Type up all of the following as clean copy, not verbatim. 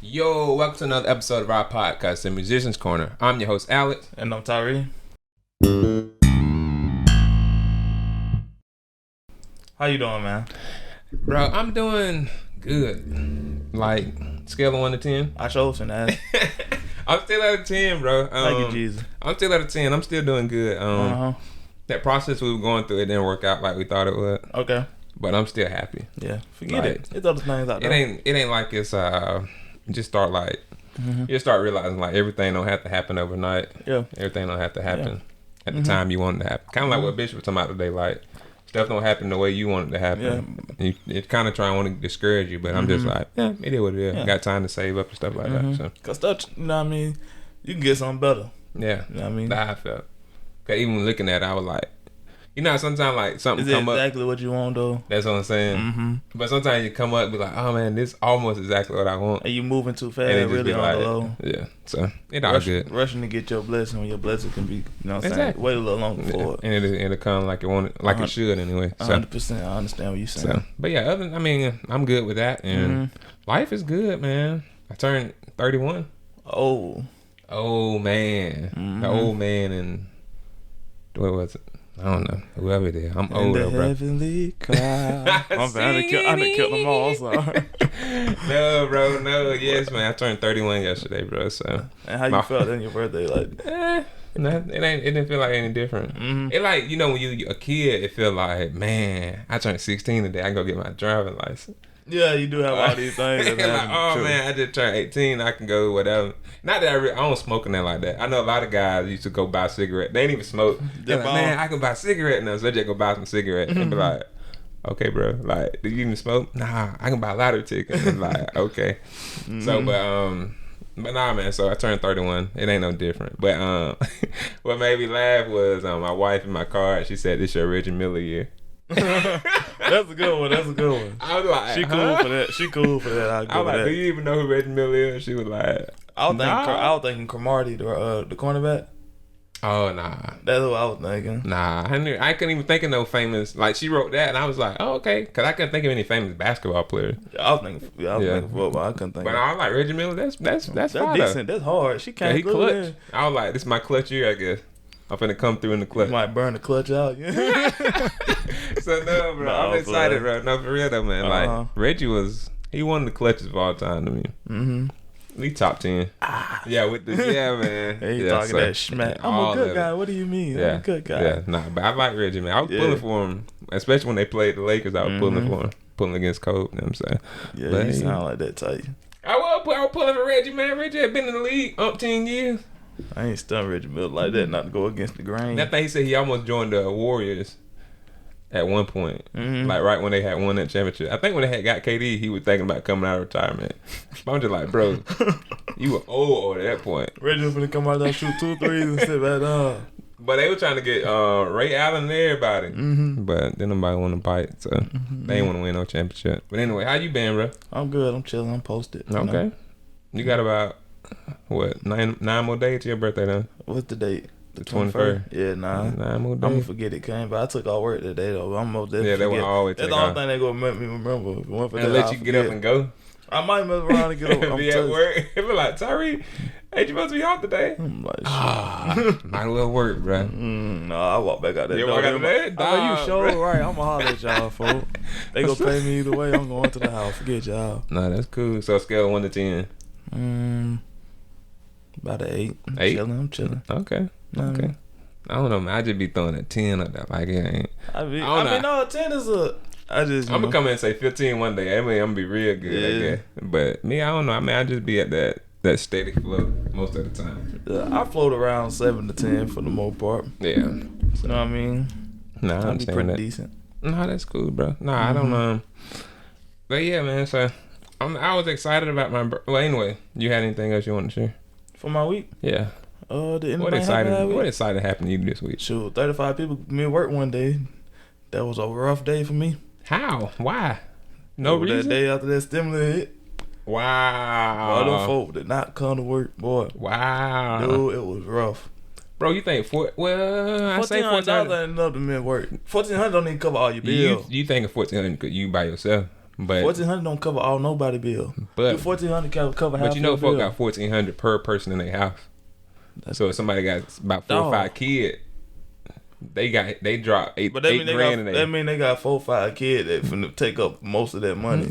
Yo, welcome to another episode of our podcast, The Musician's Corner. I'm your host, Alex. And I'm Tyree. How you doing, man? Bro, I'm doing good. Like, scale of 1 to 10. I sure finna ask. I'm still at a 10, bro. Thank you, Jesus. I'm still at a 10. I'm still doing good. That process we were going through, it didn't work out like we thought it would. Okay. But I'm still happy. Yeah. Forget like, it. It's other things out there. It ain't like it's you just start like you start realizing like everything don't have to happen overnight. Yeah. Everything don't have to happen at the time you want it to happen. Kind of like what Bishop was talking about today, like stuff don't happen the way you want it to happen. Yeah. It's kind of trying to want to discourage you, but I'm just like, yeah, it is what it is. Yeah. Got time to save up and stuff like that. So. Cause stuff, you know what I mean? You can get something better. Yeah. You know what I mean? That's how I felt. Cause even looking at it, I was like, you know, sometimes like something come up. Exactly what you want though. That's what I'm saying. But sometimes you come up and be like, oh man, this almost exactly what I want. And you moving too fast, and really on the low. Yeah. So it all good. Rushing to get your blessing when your blessing can be, you know what I'm saying? Wait a little longer for it. And it'll come like it wanted, like it should anyway. So. 100%. I understand what you're saying. So, but yeah, I'm good with that, and life is good, man. I turned 31. Oh man, the old man, and what was it? I don't know. Whoever it is. I'm old, bro. Heavenly crowd. I'm bad. I done killed them all. Sorry. No, bro. No. Yes, man. I turned 31 yesterday, bro. So. And how you felt on your birthday? Like, it didn't feel like any different. It like, you know, when you a kid, it feel like, man, I turned 16 today. I go get my driving license. Yeah, you do have all these things. Like, oh man, I just turned 18. I can go whatever. Not that I don't smoke in there like that. I know a lot of guys used to go buy cigarettes. They ain't even smoke. They're like, man, I can buy cigarettes now. So they just go buy some cigarettes and be like, okay, bro. Like, do you even smoke? Nah, I can buy lottery tickets. And like, okay. So, but nah, man. So I turned 31. It ain't no different. But what made me laugh was my wife in my car. She said, "This your Reggie Miller year." That's a good one. I was like, she cool for that. She cool for that. I was like, do you even know who Reggie Miller is? She was like, I was thinking Cromartie, the cornerback. Oh nah, that's what I was thinking. Nah, I couldn't even think of no famous. Like she wrote that, and I was like, oh okay, because I couldn't think of any famous basketball players. I was thinking football. I couldn't think. But I was like Reggie Miller. That's decent. That's hard. She can't. He clutch. I was like, this is my clutch year, I guess. I'm finna come through in the clutch. You might burn the clutch out. So no, bro. I'm excited, bro. No, for real though, man. Like Reggie he one of the clutches of all time to me. We top 10. Yeah, with the man. Hey, you talking that schmack. I'm a good guy. What do you mean? I'm a good guy. Yeah, nah, but I like Reggie, man. I was pulling for him, especially when they played the Lakers. I was pulling for him, pulling against Kobe. You know what I'm saying? Yeah, but you sound like that type. I was pulling for Reggie, man. Reggie had been in the league 10 years. I ain't stunned Reggie Miller like that, not to go against the grain. That thing he said he almost joined the Warriors at one point, like right when they had won that championship. I think when they had got KD, he was thinking about coming out of retirement. I'm just like, bro, you were old at that point. Reggie was gonna come out there, shoot 2 threes and sit back down. But they were trying to get Ray Allen and everybody, but then nobody want to bite, so they ain't want to win no championship. But anyway, how you been, bro? I'm good. I'm chilling. I'm posted. Okay, you got about what 9 more days to your birthday, then? What's the date? The 21st. Yeah, 9 more days. I'm gonna forget it came, but I took all work today though. I'm most definitely they will always. That's the only thing they gonna make me remember. And let you get up and go. I might mess around and get up. Be at work. It be like, Tyree, hey, you supposed to be off today? I'm like, might as well work, bro. No, I walk back out there. You walk out there? You sure right. I'm gonna holler at y'all, folks. They gonna pay me either way. I'm going to the house. Forget y'all. Nah, that's cool. So scale of 1 to 10. About an 8. 8? I'm chilling. Okay. I don't know, man. I just be throwing a 10 up there. Like, it ain't. I mean, no, 10 is a. I'm gonna come in and say 15 one day. I mean, I'm gonna be real good, I guess. But me, I don't know. I mean, I just be at that steady flow most of the time. I float around 7 to 10 for the most part. Yeah. You know what I mean? Nah, I be pretty decent. Nah, that's cool, bro. Nah, I don't But yeah, man. So I was excited about my. Well, anyway, you had anything else you want to share for my week? Yeah. What exciting happened to you this week? Shoot, 35 people me at work one day. That was a rough day for me. How? Why? No reason? That day after that stimulus hit. Wow. Boy, them folk did not come to work, boy. Wow. Dude, it was rough. Bro, you think I say $1,400 ain't enough to me at work. $1,400 don't even cover all your bills. You think of $1,400 you by yourself? But $1,400 don't cover all nobody bill. But $1,400 cover half. But you know, folk got $1,400 per person in their house. So if somebody got about 4 or 5 kids, they drop $8 grand in there. That mean they got 4 or 5 kids that finna take up most of that money.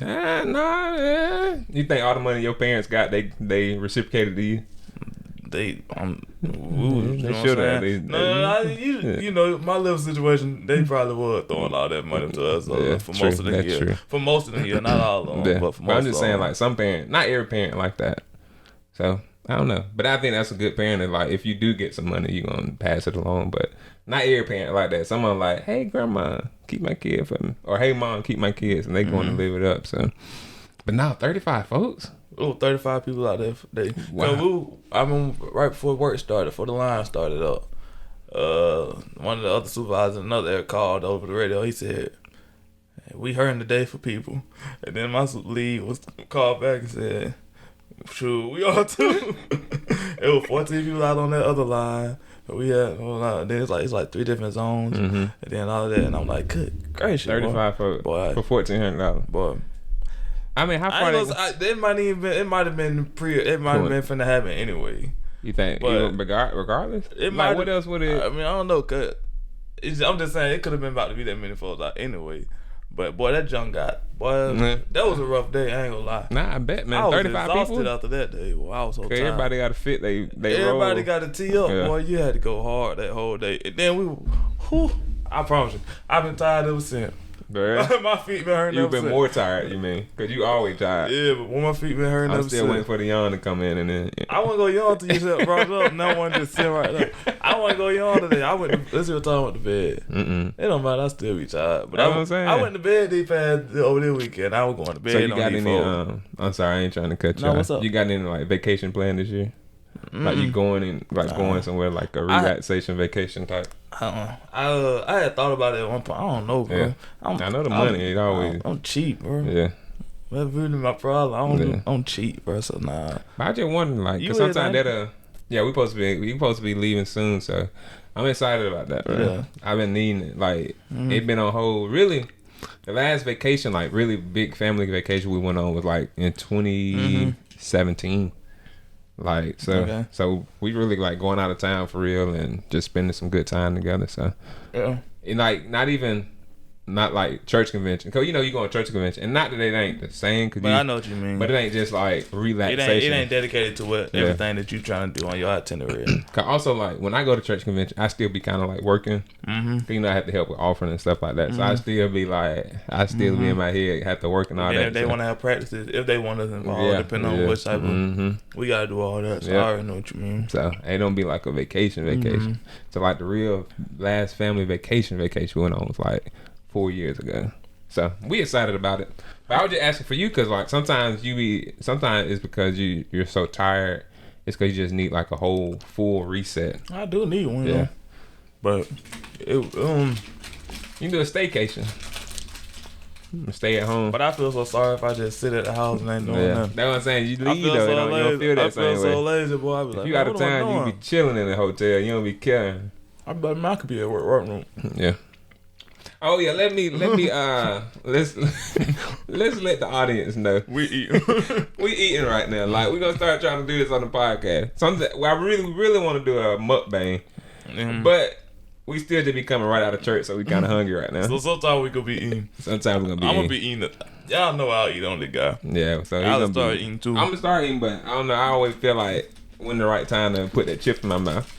You think all the money your parents got, they reciprocated to you? They should have. You know, my little situation, they probably was throwing all that money to us for most of the year. True. For most of the year, not all of them, but for most of them. I'm just saying, like, some parents, not every parent like that. So, I don't know. But I think that's a good parent. That, like, if you do get some money, you're going to pass it along. But not every parent like that. Someone like, hey, grandma, keep my kid for me. Or, hey, mom, keep my kids. And they going to live it up. So, but now 35 folks. 35 people out there for the day. Wow. I mean, right before work started, before the line started up, one of the other supervisors, another area called over the radio. He said, hey, we hurting today for people. And then my lead was called back and said, sure, we are too. It was 14 people out on that other line. But we had, then it's like 3 different zones. And then all of that. And I'm like, good gracious. 35 folks for $1,400. Boy. I mean, how far? It might have been finna happen anyway. You think? But regardless, it like, what else would it? I mean, I don't know. I'm just saying it could have been about to be that many folks out anyway. But boy, that junk that was a rough day. I ain't gonna lie. Nah, I bet, man. I was 35 exhausted people after that day. Boy, I was so tired. Everybody got to fit. Everybody got to tee up. Yeah. Boy, you had to go hard that whole day. And then I promise you, I've been tired ever since. My feet been hurting. You've been more tired, you mean? Because you always tired. Yeah, but when my feet been hurting, I'm still waiting for the yawn to come in, and then I want to go yawn till you said brought it up. No one just sit right there. I want to go yawn today. Let's see what time I went to bed. It don't matter. I still be tired. But I went to bed over this weekend. I was going to bed. So you got any? I'm sorry, I ain't trying to cut you. What's up? You got any like vacation plan this year? Like you going somewhere like a relaxation vacation type? I had thought about it at one point. I don't know, bro. Yeah. I know the money ain't always. I'm cheap, bro. Yeah. That's really my problem. I'm cheap, bro. So nah. But I just wonder, like, cause sometimes we supposed to be leaving soon, so I'm excited about that, bro. Yeah. I've been needing it. Like, it been on hold. Really, the last vacation, like, really big family vacation we went on was like in 2017. Like, so we really like going out of town for real and just spending some good time together. So, and like not like church convention, cause you know you go on church convention, and not that it ain't the same. But I know what you mean. But it ain't just like relaxation. It ain't dedicated to everything that you trying to do on your itinerary. Cause also like when I go to church convention, I still be kind of like working. Cause, you know, I have to help with offering and stuff like that. So I still be like, be in my head, have to work and all that. If they want to have practices, if they want us involved, depending on which type of, we gotta do all that. So I already know what you mean. So it don't be like a vacation. So like the real last family vacation we went on was like 4 years ago. So we excited about it. But I was just asking for you because like sometimes it's because you're so tired. It's because you just need like a whole full reset. I do need one. Yeah. But you can do a staycation. Stay at home. But I feel so sorry if I just sit at the house and ain't doing nothing. That's what I'm saying. You leave though. You don't feel that same way. I feel so lazy, boy. I be like, if you out of town, you be chilling in the hotel. You don't be caring. I could be at work room. Yeah. Oh yeah, let's let the audience know we eating right now. Like we're gonna start trying to do this on the podcast. I really want to do a mukbang, but we still just be coming right out of church, so we kind of hungry right now. So sometimes we gonna be eating. Sometimes we're gonna be. I'm gonna be eating. Y'all know I'll eat on the guy. Yeah, so I'll start eating too. I'm gonna start eating, but I don't know. I always feel like when the right time to put that chip in my mouth.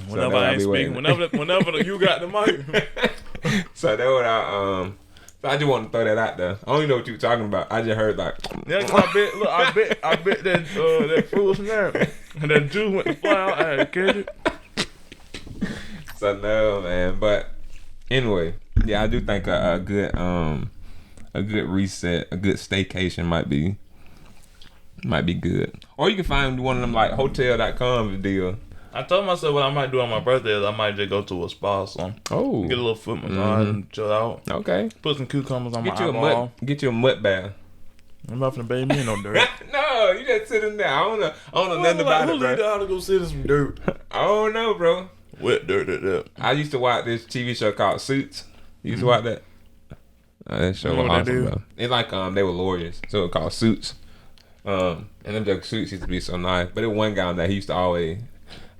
Whenever I ain't speaking, whenever you got the mic. So that's what so I just want to throw that out there. I don't even know what you were talking about. I just heard like. Yeah, cause I bet that food was there, and that juice went to fly out. I had to catch it. So no, man. But anyway, yeah, I do think a good reset, a good staycation might be good. Or you can find one of them like hotel.com deal. I told myself what I might do on my birthday is I might just go to a spa or something. Oh. Get a little foot massage and chill out. Okay. Put some cucumbers on my eyeball. Get you a mud bath. I'm not finna bathe me in no dirt. No, you just sit in there. I don't know nothing about it, bro. Who how to go sit in some dirt? I don't know, bro. Wet dirt. I used to watch this TV show called Suits. You used to watch that? That show was awesome, bro. It like they were lawyers, so it was called Suits. And them suits used to be so nice. But it was one guy on that he used to always,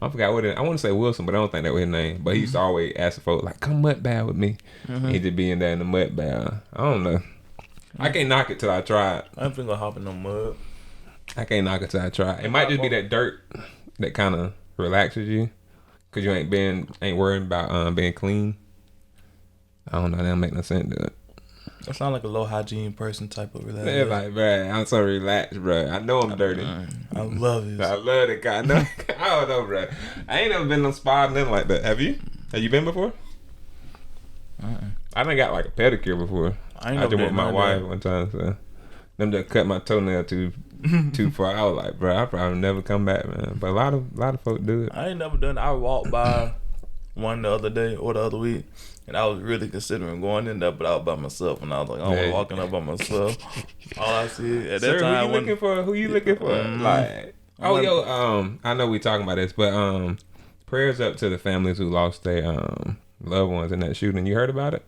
I forgot what I want to say Wilson, but I don't think that was his name. But he used to always ask the folks like, "Come mud bath with me." He just be in there in the mud bath. I don't know. I can't knock it till I try it. I ain't gonna hop in no mud. I can't knock it till I try it. It might just be that dirt that kind of relaxes you, cause you ain't worried about being clean. I don't know. That don't make no sense to it. I sound like a low hygiene person type of relax. They're like, bro, I'm so relaxed, bro. I know I'm dirty. I love it. I love it. I know. I don't know, bro. I ain't never been on spa or nothing like that. Have you? Have you been before? I done got like a pedicure before. I just went with my wife one time, so them just cut my toenail too far. I was like, bro, I probably never come back, man. But a lot of folks do it. I ain't never done it. I walked by one the other day or the other week, and I was really considering going in there, but I was by myself, and I was like, I was walking up by myself. All I see at that time. Who you looking for? Like, I know we talking about this, but prayers up to the families who lost their loved ones in that shooting. You heard about it?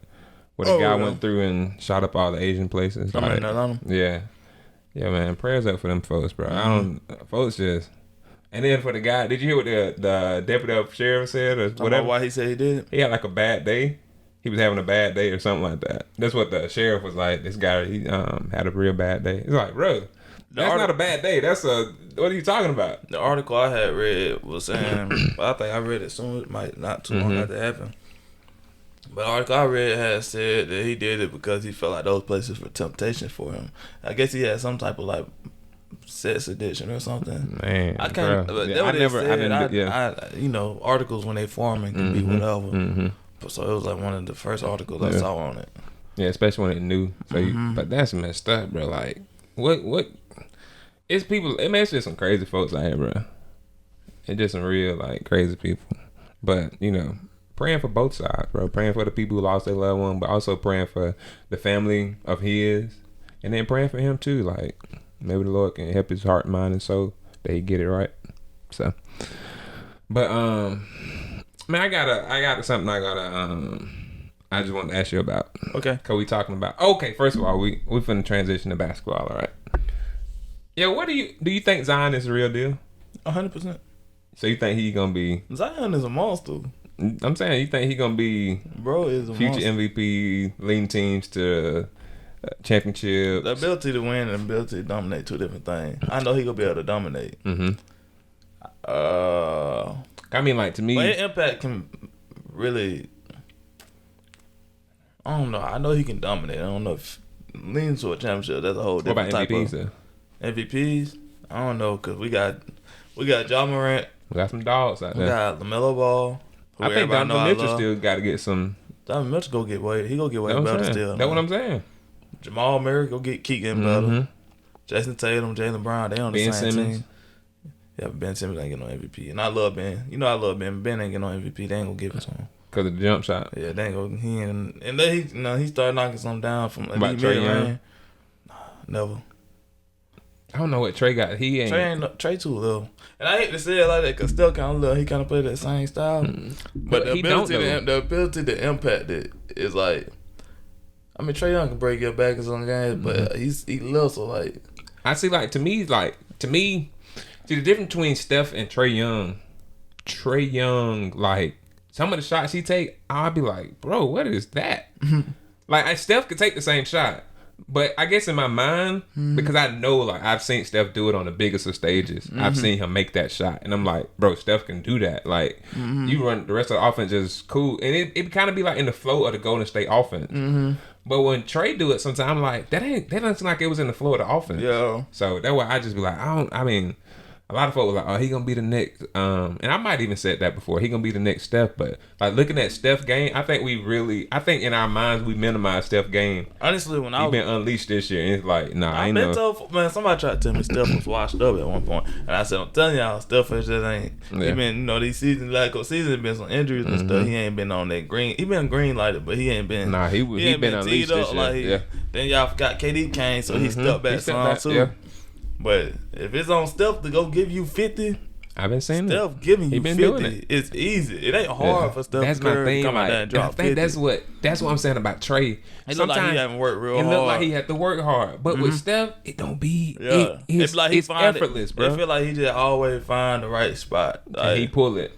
Where the guy went through and shot up all the Asian places. Like, yeah, man. Prayers up for them folks, bro. Folks just. And then for the guy, did you hear what the deputy sheriff said or whatever? Why he said he did? He had like a bad day. He was having a bad day or something like that. That's what the sheriff was like. This guy, he had a real bad day. He's like, bro, that's not a bad day. What are you talking about? The article I had read was saying, I think I read it soon. It might not too long after it happened. But the article I read had said that he did it because he felt like those places were temptation for him. I guess he had some type of like sex addiction or something. Man, I can't. Articles when they forming can be whatever. So it was like one of the first articles I saw on it. Yeah, especially when it new. So but that's messed up, bro. Like, what? It's people. It's just some crazy folks out here, bro. It's just some real like crazy people. But praying for both sides, bro. Praying for the people who lost their loved one, but also praying for the family of his, and then praying for him too. Like, maybe the Lord can help his heart, mind, and soul that he get it right. So, but man, I got something I just want to ask you about. Okay. Cause we talking about. Okay, first of all, we finna transition to basketball. All right. Yeah, what do you think Zion is the real deal? 100%. So you think he gonna be? Zion is a monster. I'm saying, you think he gonna be? Bro is a future monster. MVP, leading teams to championships. The ability to win and the ability to dominate, two different things. I know he gonna be able to dominate. I mean, like, to me, but his impact can really. I don't know. I know he can dominate. I don't know if leading to a championship. That's a whole different type MVPs, of MVPs. I don't know, because we got Ja Morant. We got some dogs out there. We got LaMelo Ball. I think Donovan Mitchell still got to get some. Donovan Mitchell go get way. He go get way better still. That's what I'm saying. Jamal Murray keep getting better. Jason Tatum, Jaylen Brown, they on the same team. Yeah, but Ben Simmons ain't getting no MVP, and I love Ben. I love Ben. Ben ain't getting no MVP. They ain't gonna give it to him because of the jump shot. Yeah, they ain't gonna. He ain't. And then he started knocking something down from about Trae Young. Never. I don't know what Trae got. He ain't. Trae too little. And I hate to say it like that because still kind of little. He kind of play that same style. But the ability to impact it is like. I mean, Trae Young can break your back in some games, but he little, so like. I see, like, to me, see the difference between Steph and Trae Young, like, some of the shots he take, I'll be like, bro, what is that? Like, Steph could take the same shot. But I guess in my mind, because I know, like, I've seen Steph do it on the biggest of stages. I've seen him make that shot. And I'm like, bro, Steph can do that. Like, you run the rest of the offense is cool. And it kind of be like in the flow of the Golden State offense. But when Trae do it, sometimes I'm like, that doesn't seem like it was in the flow of the offense. Yeah. So that's why I just be like, a lot of folks were like, oh, he gonna be the next. And I might even said that before. He gonna be the next Steph. But like looking at Steph's game, I think in our minds we minimize Steph's game. Honestly, when he been unleashed this year, and it's like, nah, ain't no. Man, somebody tried to tell me Steph was washed up at one point, and I said, I'm telling y'all, Steph just ain't. Yeah. He been, these seasons, been some injuries and stuff. He ain't been on that green. He been green lighted, but he ain't been. Nah, he been unleashed this year. Then y'all forgot KD came, so he stepped back some too. Yeah. But if it's on Steph to go give you 50, I've been saying Steph giving you 50. Doing it. It's easy. It ain't hard for Steph Curry to come out there and drop 50. That's what I'm saying about Trey. It look like he haven't worked real hard. It look like he had to work hard. But with Steph, it don't be. Yeah. It's effortless, bro. I feel like he just always find the right spot. Like, and he pull it.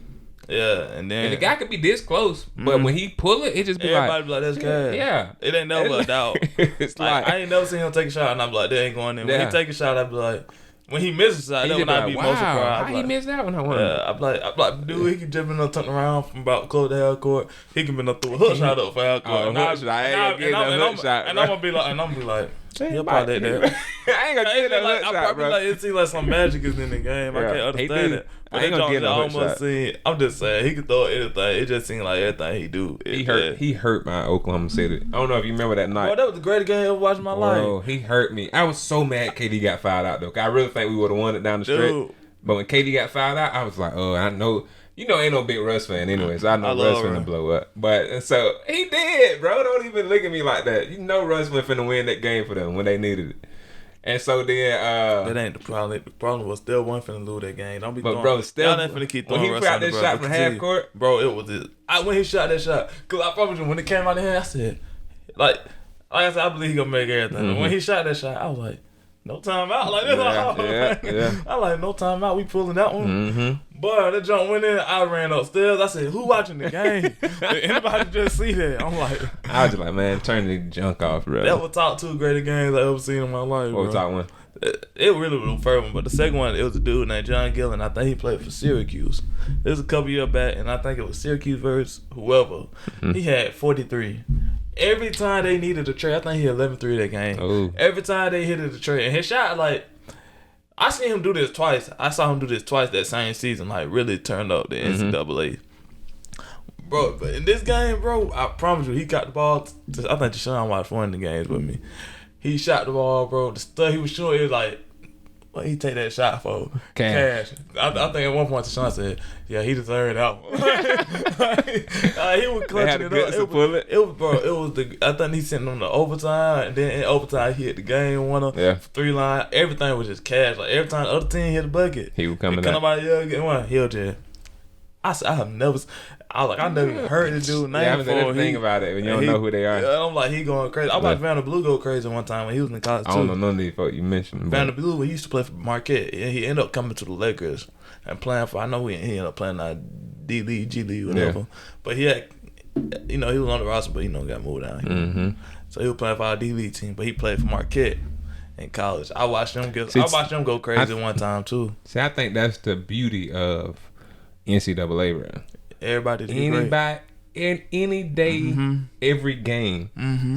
Yeah, and the guy could be this close, but when he pull it just be everybody be like, that's cash. Yeah. It ain't never a doubt. It's like, I ain't never seen him take a shot, and I'm like, that ain't going in. When he take a shot, I be like, when he misses a shot, that's when I be most surprised. How he missed that one? I'm like, dude, he can jump in and turn around from about close to half court. He can be up through a hook shot up for half court. And I'm gonna be like, he'll probably let that. I ain't gonna get that hook shot, probably bro. like, it seems like some magic is in the game. I can't understand it. But I ain't gonna get no hook shot. I'm just saying, he can throw anything. It just seems like everything he do. He hurt my Oklahoma City. I don't know if you remember that night. Bro, that was the greatest game I ever watched in my life. Bro, he hurt me. I was so mad KD got fouled out, though. I really think we would have won it down the stretch. But when KD got fouled out, I was like, oh, I know. You know, ain't no big Russ fan anyway, so I know Russ finna blow up. But so he did, bro. Don't even look at me like that. You know Russ was finna win that game for them when they needed it. And so then that ain't the problem. The problem was still one finna lose that game. Don't be but bro, still y'all ain't finna keep throwing when he Russ shot that shot from half court, bro, it was it. When he shot that shot, cause I promise you, when it came out of here, I said, like I said, I believe he gonna make everything. But when he shot that shot, I was like, no time out. Like this, I like no time out. We pulling that one. Boy, that jump went in. I ran upstairs. I said, "Who watching the game? Did anybody just see that?" I'm like, I was just like, man, turn the junk off, bro. That was top 2 greatest games I ever seen in my life. What was top 1? It really was the first one, but the second one, it was a dude named John Gillen. I think he played for Syracuse. It was a couple years back, and I think it was Syracuse versus whoever. He had 43. Every time they needed a trade, I think he had 11-3 that game. Ooh. Every time they hit a trade, and his shot, like, I seen him do this twice. I saw him do this twice that same season, like, really turned up the NCAA. Bro, but in this game, bro, I promise you, he got the ball. I think Deshaun watched one of the games with me. He shot the ball, bro. The stuff he was shooting, it was like, what he take that shot for? Cash. I think at one point Deshaun said, yeah, he deserved that one. He was clutching it up. It was the, I think he sent on the overtime, and then in overtime he hit the game winner. Yeah. 3 line. Everything was just cash. Like every time the other team hit the bucket, he would come in. Nobody else get one. He'll just. I never even heard this dude name. I haven't said anything about it when you don't know who they are. Yeah, I'm like, he going crazy. I watched Vanna Blue go crazy one time when he was in college too. I don't know none of these folks you mentioned. Vanna Blue, he used to play for Marquette. He ended up coming to the Lakers and playing for. I know he ended up playing D League, G League, whatever. Yeah. But he had, he was on the roster, but got moved down here. So he was playing for our D League team, but he played for Marquette in college. I watched him go crazy one time too. See, I think that's the beauty of NCAA, bro. Everybody, any day, every game,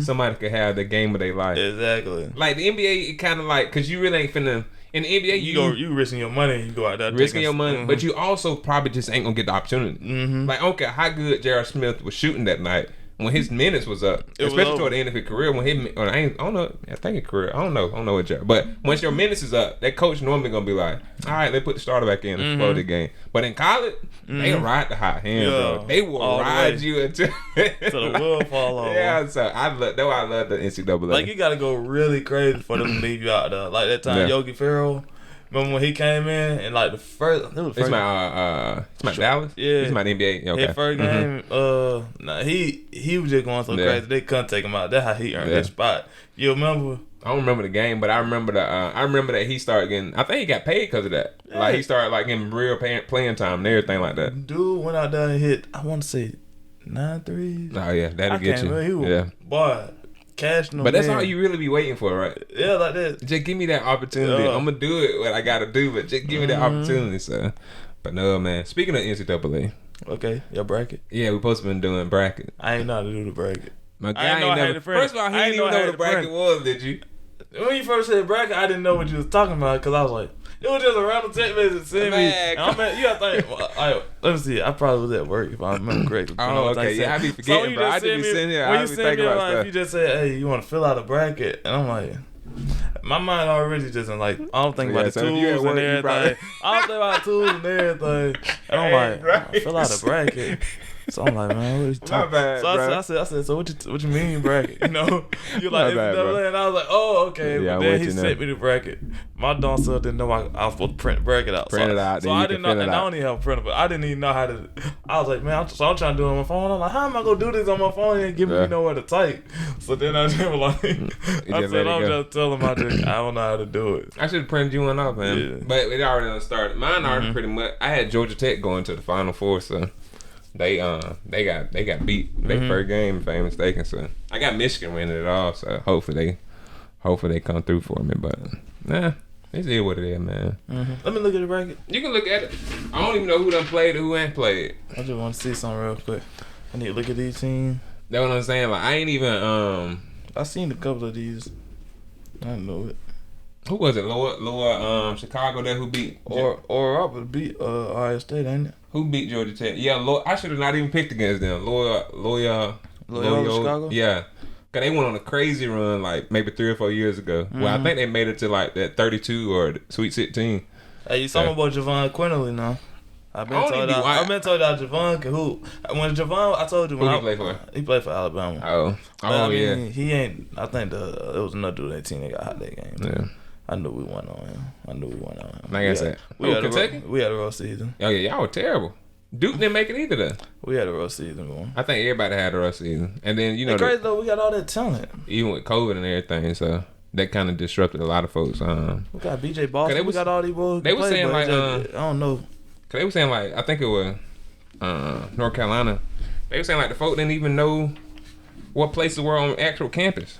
somebody could have the game of their life. Exactly. Like the NBA, it kind of like, cause you really ain't finna. In the NBA, you risking your money. You go out there risking your money, but you also probably just ain't gonna get the opportunity. Like, I don't care how good J.R. Smith was shooting that night. When his minutes was up, especially toward the end of his career, when I don't know, I think his career, I don't know what J.R. But once your minutes is up, that coach normally gonna be like, all right, they put the starter back in for the game. But in college, they ride the hot hand, bro. They will ride you until the wheel fall off. Yeah, so I love the NCAA. Like you gotta go really crazy for them to leave you out there. Like that time, Yogi Ferrell. Remember when he came in and like the first it's my Dallas? Yeah. It's my NBA. Okay. His first game, he was just going so crazy. They couldn't take him out. That's how he earned his spot. You remember? I don't remember the game, but I remember that he started getting. I think he got paid because of that. Yeah. Like he started like getting real playing time and everything like that. Dude went out there and hit. I want to say 9 threes. Oh yeah, that'll get you. Boy. Cash no but that's all you really be waiting for, right? Yeah, like that. Just give me that opportunity. I'm gonna do it what I gotta do, but just give me that opportunity. So, but no, man. Speaking of NCAA, okay, your bracket. Yeah, we supposed to been doing bracket. I ain't know how to do the bracket. My guy ain't never. First of all, he didn't even know what the bracket was. Did you? When you first said bracket, I didn't know what you was talking about because I was like, it was just a random text message sent me. You gotta think. Let me see. I probably was at work if I remember correctly. Oh, okay. Yeah, I be forgetting, bro. I just be sitting here. I be thinking about stuff. You just said, "Hey, you want to fill out a bracket?" And I'm like, my mind already just like, I don't think about the tools and everything. I don't think about tools and everything. And I'm like, fill out a bracket. So I'm like, man, what are you talking bad, so bro. I said, so what you mean bracket? You know, you like bad, NCAA, and I was like, oh, okay. Yeah, but then he sent me the bracket. My dumb self didn't know I was supposed to print the bracket out. Print it out. So I didn't know, and I don't even have a printer, but I didn't even know how to. I was like, man, I'm trying to do it on my phone. I'm like, how am I gonna do this on my phone and give me nowhere to type? So then I just was like, I said, I'm just telling him I don't know how to do it. I should have printed you one off, man. Yeah. But it already done started. Mine already pretty much. I had Georgia Tech going to the Final Four, so. They got beat their first game, if I'm mistaken. So I got Michigan winning it all. So hopefully they come through for me. But nah, it's here what it is, man. Let me look at the bracket. You can look at it. I don't even know who done played or who ain't played. I just want to see something real quick. I need to look at these teams. That's what I'm saying. Like I ain't even I seen a couple of these. I didn't know it. Who was it? Lower Chicago there who beat or Robert beat Ohio State, ain't it? Who beat Georgia Tech? Yeah, I should have not even picked against them. Loyola Chicago? Yeah. Cause they went on a crazy run like maybe 3 or 4 years ago. Well, I think they made it to like that 32 or the Sweet 16. Hey, you talking about Javon Quinterly now? I've been told that Javon can hoop. When Javon, I told you when he played for? He played for Alabama. Yeah. He ain't. I think it was another dude on that team that got hot that game. Yeah. I knew we won on him. Like I said, we had Kentucky? We had a rough season. Oh yeah, y'all were terrible. Duke didn't make it either though. We had a rough season, bro. I think everybody had a rough season, and then you know, crazy though, we got all that talent. Even with COVID and everything, so that kind of disrupted a lot of folks. We got BJ Boston. We got all these boys. They were saying like, I don't know. Cause they were saying like, I think it was North Carolina. They were saying like the folk didn't even know what places were on actual campus.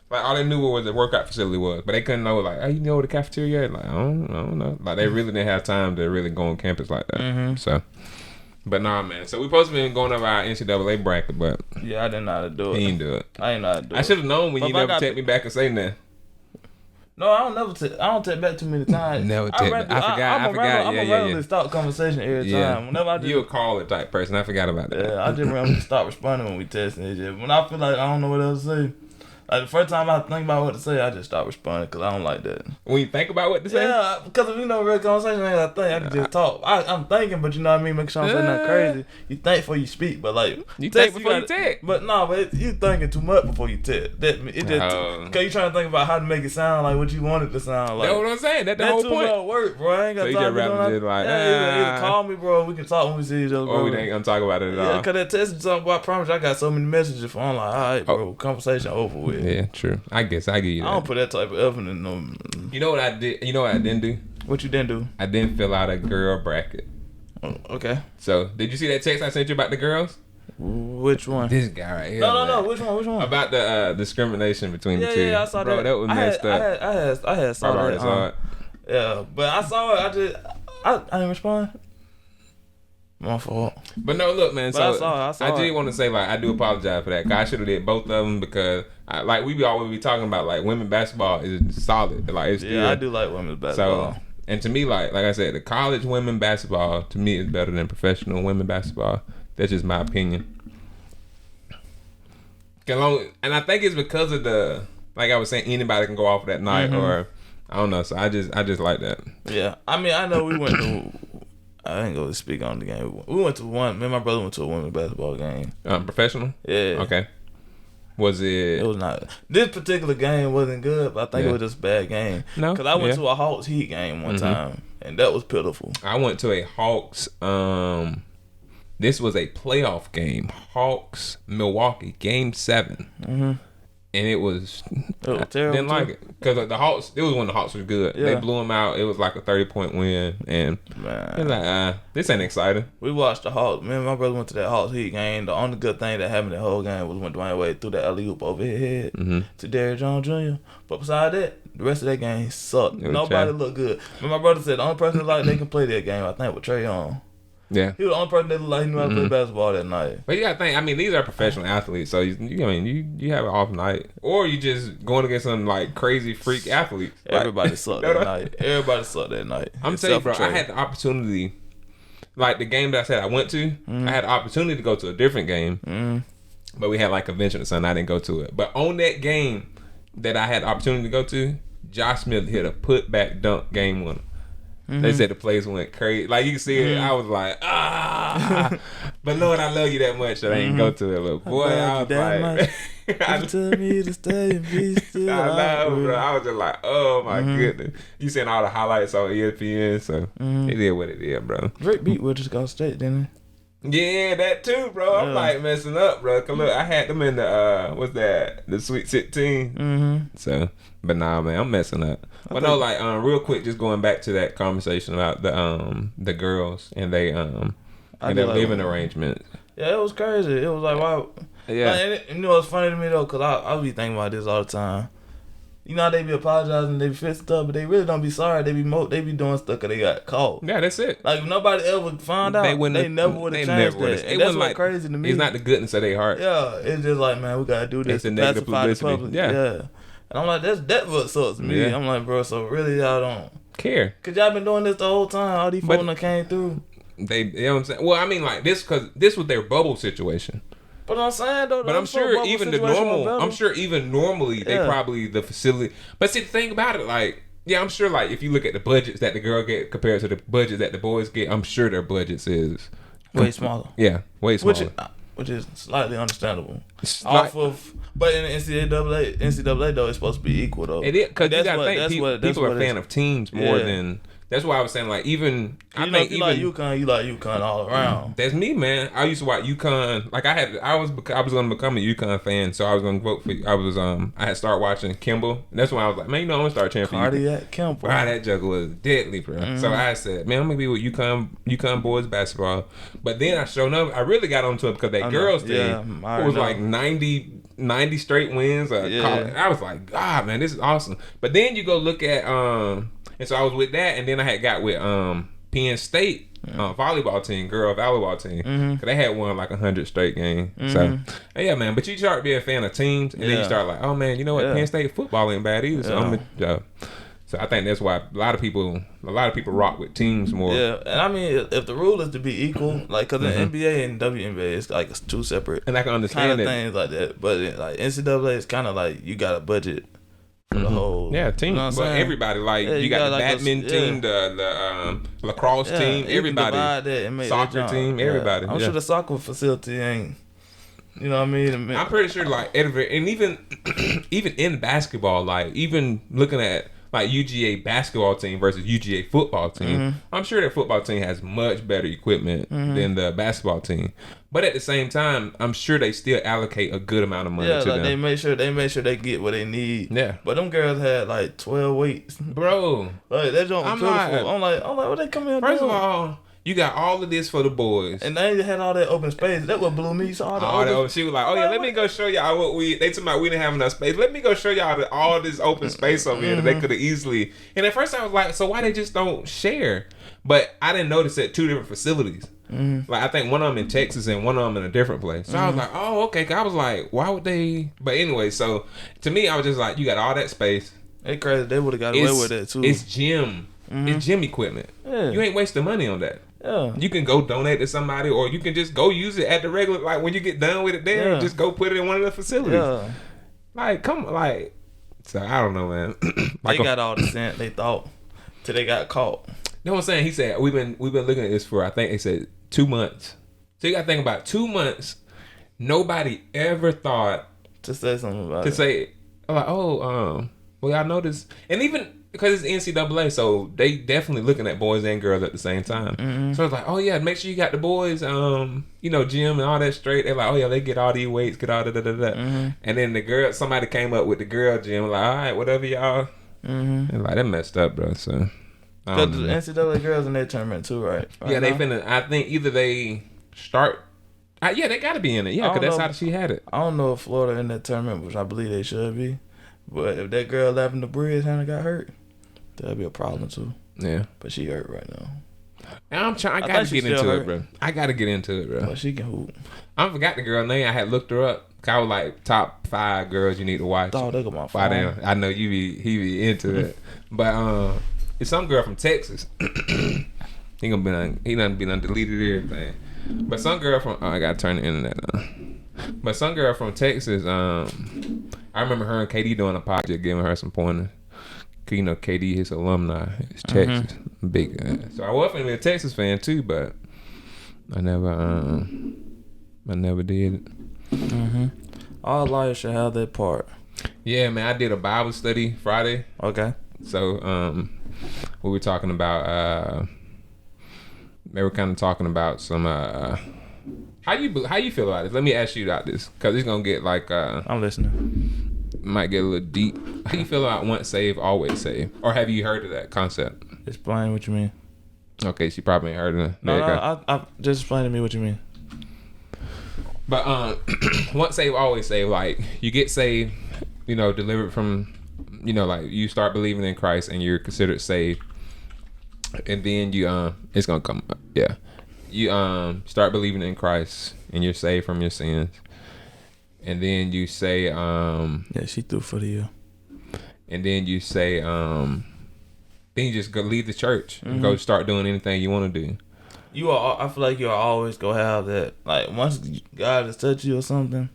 Like all they knew was the workout facility was, but they couldn't know like, oh, you know the cafeteria is? Like I don't know. Like they really didn't have time to really go on campus like that. So, but nah, man. So we supposed to be going over our NCAA bracket, but yeah, I didn't know how to do it. He didn't do it. I didn't know how to do it. I should have known when you never take me back and say that. No, I don't take back too many times. Never take back. I forgot. I'm a regular stop conversation every time. Whenever I you a caller type person. I forgot about that. Yeah, I just remember to stop responding when we testing it. When I feel like I don't know what else to say. Like the first time I think about what to say, I just stop responding because I don't like that. When you think about what to say? Yeah, because if you know real conversation, I think I can just talk. I'm thinking, but you know what I mean? Make sure I'm saying nothing crazy. You think before you speak, but like... You think before you text. But no, you thinking too much before you text. Because you trying to think about how to make it sound like what you want it to sound like. That's what I'm saying. That's the whole point. That's too much work, bro. I ain't got time to do that. Either call me, bro. We can talk when we see each other, bro. Or we ain't gonna talk about it at all. Yeah, because that text is something, bro. I promise you, I got so many messages from. I'm like, all right, bro. Conversation over with. Yeah, true. I guess I give you that. I don't put that type of effort in no. You know what I did? You know what I didn't do? What you didn't do? I didn't fill out a girl bracket. Oh, okay. So, did you see that text I sent you about the girls? Which one? This guy right here. No. Which one? About the discrimination between the two. Yeah, I saw Bro, that was messed up. I had saw that. Yeah, but I saw it. I didn't respond. My fault. But no, look, man. But so I saw did want to say, like, I do apologize for that. Cause I should have did both of them because, we always be talking about, like, women basketball is solid. Like, it's good. I do like women's basketball. So, and to me, like I said, the college women basketball to me is better than professional women basketball. That's just my opinion. And I think it's because of the, like I was saying, anybody can go off that night or I don't know. So I just like that. Yeah, I mean, I know we went to. I ain't gonna speak on the game. We went to one. Me and my brother went to a women's basketball game. Professional? Yeah. Okay. Was it? It was not. This particular game wasn't good, but I think it was just a bad game. No. Because I went to a Hawks Heat game one time, and that was pitiful. I went to a Hawks. This was a playoff game. Hawks Milwaukee Game 7. And it was terrible. Didn't like it because the Hawks. It was when the Hawks was good. Yeah. They blew them out. It was like a 30-point win, and it was like, this ain't exciting. We watched the Hawks. Me and my brother went to that Hawks Heat game. The only good thing that happened the whole game was when Dwayne Wade threw that alley oop over his head to Derrick Jones Jr. But besides that, the rest of that game sucked. Nobody looked good. And my brother said the only person that they can play that game, I think, was Trae Young. Yeah, he was the only person that looked like he knew how to play basketball that night. But you gotta think. I mean, these are professional athletes, so you have an off night, or you just going against some like crazy freak athletes. Everybody sucked that night. Everybody sucked that night. I'm telling you, bro. I had the opportunity, like the game that I said I went to. I had the opportunity to go to a different game, but we had like convention or something. I didn't go to it. But on that game that I had the opportunity to go to, Josh Smith hit a putback dunk game winner. They said the place went crazy. Like you can see it, I was like, But Lord, I love you that much that I ain't go to it. But boy, I was like, you tell me to stay and be still. I know, bro. I was just like, oh my goodness. You seen all the highlights on ESPN, so it is what it is, bro. Drake beat Wichita State, didn't he? Yeah, that too, bro. I'm like messing up, bro. Cause look, I had them in the what's that? The Sweet 16. So, but nah, man, I'm messing up. But no, like real quick, just going back to that conversation about the girls and they and their living arrangements. Yeah, it was crazy. It was like, wow. Yeah. Like, you know what's funny to me though, cause I be thinking about this all the time. You know how they be apologizing, they be fixing stuff, but they really don't be sorry. They be doing stuff cause they got caught. Yeah, that's it. Like if nobody ever found out, they never would have changed that. And that's what's crazy to me. It's not the goodness of their heart. Yeah, it's just like, man, we gotta do this. It's the negative publicity. Yeah. And I'm like, that's what sucks to me. Yeah. I'm like, bro, so really y'all don't care. Cause y'all been doing this the whole time. All these folks that came through. They, you know what I'm saying? Well, I mean, like this, cause this was their bubble situation. But I'm saying though, I'm sure even the normal, I'm sure even normally they probably the facility. But see, the thing about it, like, yeah, I'm sure like if you look at the budgets that the girl get compared to the budget that the boys get, I'm sure their budgets is way smaller. Yeah, way smaller. Which is slightly understandable. But in the NCAA though, it's supposed to be equal though. It is because you gotta think people are a fan of teams more than. That's why I was saying, like, even I think you like UConn all around. That's me, man. I used to watch UConn. Like I was going to become a UConn fan, so I was going to vote for. I had started watching Kimball. That's when I was like, man, you know, I'm gonna start cheering for Cardiac Kimball. Wow, that juggle was deadly, bro. So I said, man, I'm gonna be with UConn boys basketball. But then I really got onto it because that girls team was like 90 straight wins. I was like, God, man, this is awesome. But then you go look at and so I was with that, and then I had got with Penn State volleyball team, girl volleyball team, because they had won like 100 straight games. So yeah, man. But you start being a fan of teams, and then you start like, oh man, you know what? Penn State football ain't bad either. So so I think that's why a lot of people rock with teams more. Yeah, and I mean, if the rule is to be equal, like because the NBA and WNBA is like two separate, and I can understand things like that. But like NCAA is kind of like you got a budget. For the whole team, you know but everybody you got the badminton team, the lacrosse team, everybody, soccer team, everybody. I'm sure the soccer facility ain't, you know what I mean? I'm pretty sure like and even in basketball, like even looking at like UGA basketball team versus UGA football team, I'm sure that football team has much better equipment than the basketball team. But at the same time, I'm sure they still allocate a good amount of money to them. They make sure they get what they need. Yeah. But them girls had like 12 weights. Bro. Like that joint was beautiful. I'm like, what they come here First of all, you got all of this for the boys. And they had all that open space. That what blew me. So she was like, let me go show y'all what they talking about. We didn't have enough space. Let me go show y'all all this open space over here that they could have easily. And at first I was like, so why they just don't share? But I didn't notice at two different facilities. Like I think one of them in Texas and one of them in a different place. So I was like, oh, okay. I was like, why would they? But anyway, so to me, I was just like, you got all that space. They crazy. They would have got away with that too. It's gym. It's gym equipment. Yeah. You ain't wasting money on that. Yeah. You can go donate to somebody, or you can just go use it at the regular. Like when you get done with it, there, just go put it in one of the facilities. Yeah. Like come, like. So I don't know, man. Like they got all the scent they thought till they got caught. You know what I'm saying? He said we've been looking at this for I think they said 2 months. So you got to think about 2 months. Nobody ever thought to say something about it. To say like, well, I noticed, and even because it's NCAA, so they definitely looking at boys and girls at the same time. So it's like, oh yeah, make sure you got the boys, gym and all that straight. They're like, oh yeah, they get all these weights, get all da da da da. And then the girl, somebody came up with the girl gym, like, all right, whatever y'all. And like that messed up, bro. So. Because the NCAA girls in their tournament too, right? Yeah, they finna. I think either they start. They got to be in it. Yeah, because that's how she had it. I don't know if Florida in that tournament, which I believe they should be. But if that girl left in the bridge and got hurt, that'd be a problem too. Yeah, but she hurt right now. And I'm trying. I gotta get into it, bro. I gotta get into it, bro. But she can hoop. I forgot the girl name. I had looked her up. I was like top 5 girls you need to watch. Oh, they got my phone. I know he be into it, but it's some girl from Texas. he done deleted everything. But some girl from I gotta turn the internet on. But some girl from Texas, I remember her and KD doing a podcast, giving her some pointers. You know, KD, his alumni, is Texas, big. So I was finna be a Texas fan too, but I never did it. Mm-hmm. All lawyers should have their part. Yeah, man. I did a Bible study Friday. Okay. So, we were talking about. They were kind of talking about some. How you feel about it? Let me ask you about this, because it's gonna get like. I'm listening. Might get a little deep. How do you feel about once saved, always saved? Or have you heard of that concept? Explain what you mean. Okay, she probably ain't heard of it. No, I just explain to me what you mean. But once saved, always saved. Like, you get saved, delivered from, like, you start believing in Christ and you're considered saved. And then you it's gonna come up. Yeah. You start believing in Christ and you're saved from your sins. And then you say yeah, she threw for the year. And then you say then you just go leave the church and go start doing anything you want to do. I feel like you'll always go have that. Like, once God has touched you or something,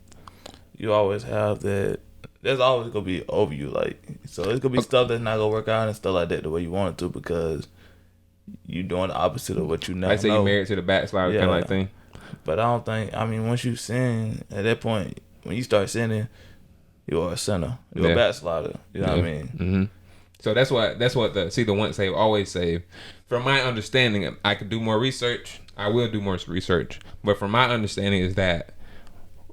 you always have that. There's always gonna be over you. Like, so it's gonna be stuff that's not gonna work out and stuff like that the way you want it to, because you doing the opposite of what you now know. I say you married to the backslider kind of like thing. But I don't think. I mean, once you sin, at that point, when you start sinning, you're a sinner. You're a backslider. You know what I mean? Mm-hmm. So that's what the once saved, always saved. From my understanding, I could do more research. I will do more research. But from my understanding is that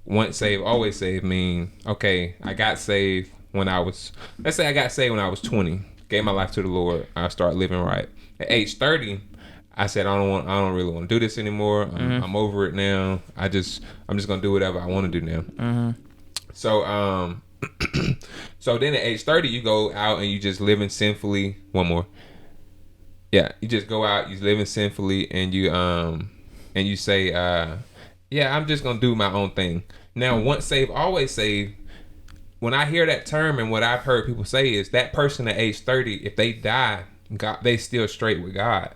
once saved, always saved mean, okay, I got saved when I was, let's say I got saved when I was 20, gave my life to the Lord. I started living right. At age 30, I said, I don't really want to do this anymore. I'm over it now. I'm just gonna do whatever I want to do now. Mm-hmm. So so then at age 30, you go out and you just living sinfully. One more. Yeah, you just go out, you living sinfully, and you say, yeah, I'm just gonna do my own thing. Now, once saved, always saved. When I hear that term, and what I've heard people say is that person at age 30, if they die, God, they still straight with God.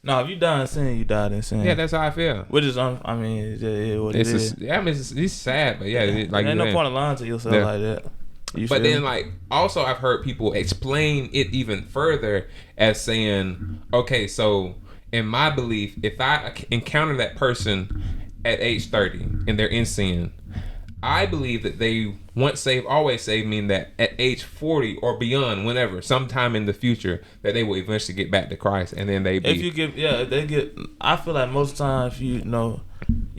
No, if you die in sin, you died in sin. Yeah, that's how I feel. Which is, I mean, what it is. Yeah, I mean, it's sad, but yeah, like, there ain't no point of lying to yourself like that. But then, like, also I've heard people explain it even further as saying, okay, so in my belief, if I encounter that person at age 30 and they're in sin, I believe that they once saved, always saved, mean that at age 40 or beyond, whenever, sometime in the future, that they will eventually get back to Christ, and then they be. If they get. I feel like most of the time, if you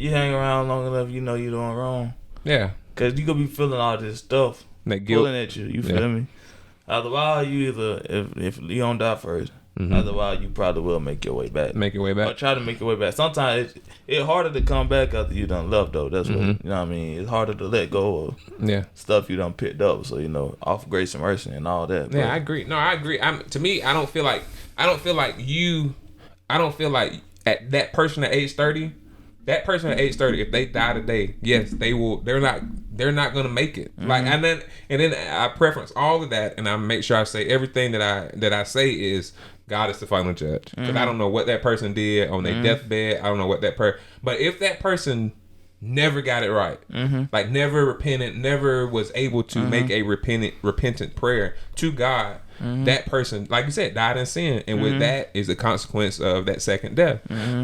hang around long enough, you're doing wrong. Yeah. Because you gonna be feeling all this stuff pulling at you. You feel me? Otherwise, if you don't die first. Mm-hmm. Otherwise, you probably will make your way back. Or try to make your way back. Sometimes it's harder to come back after you done left, though. That's what, you know what I mean? It's harder to let go of stuff you done picked up. So, off grace and mercy and all that. Yeah, I agree. No, I agree. To me, I don't feel like at that person at age 30, if they die today, yes, they will. They're not gonna make it. Mm-hmm. Like, and then I preference all of that, and I make sure I say everything that I say is God is the final judge. Because I don't know what that person did on their deathbed. I don't know what but if that person never got it right, like never repented, never was able to make a repentant prayer to God, that person, like you said, died in sin, and with that is the consequence of that second death.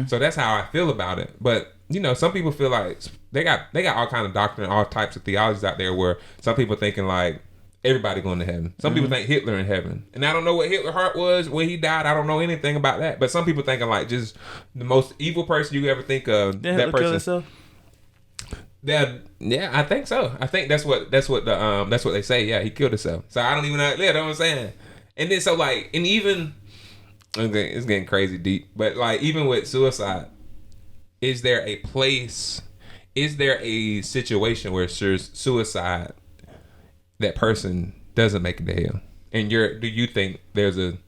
So that's how I feel about it. But some people feel like they got all kind of doctrine, all types of theologies out there, where some people thinking like everybody going to heaven. Some people think Hitler in heaven, and I don't know what Hitler's heart was when he died. I don't know anything about that. But some people thinking like just the most evil person you ever think of. Did Hitler kill himself? Yeah, I think so. I think that's what they say. Yeah, he killed himself. So I don't even know. Yeah, that's what I'm saying. And then so like, and even it's getting crazy deep. But like, even with suicide, is there a situation where suicide, that person doesn't make it to hell? And do you think there's a,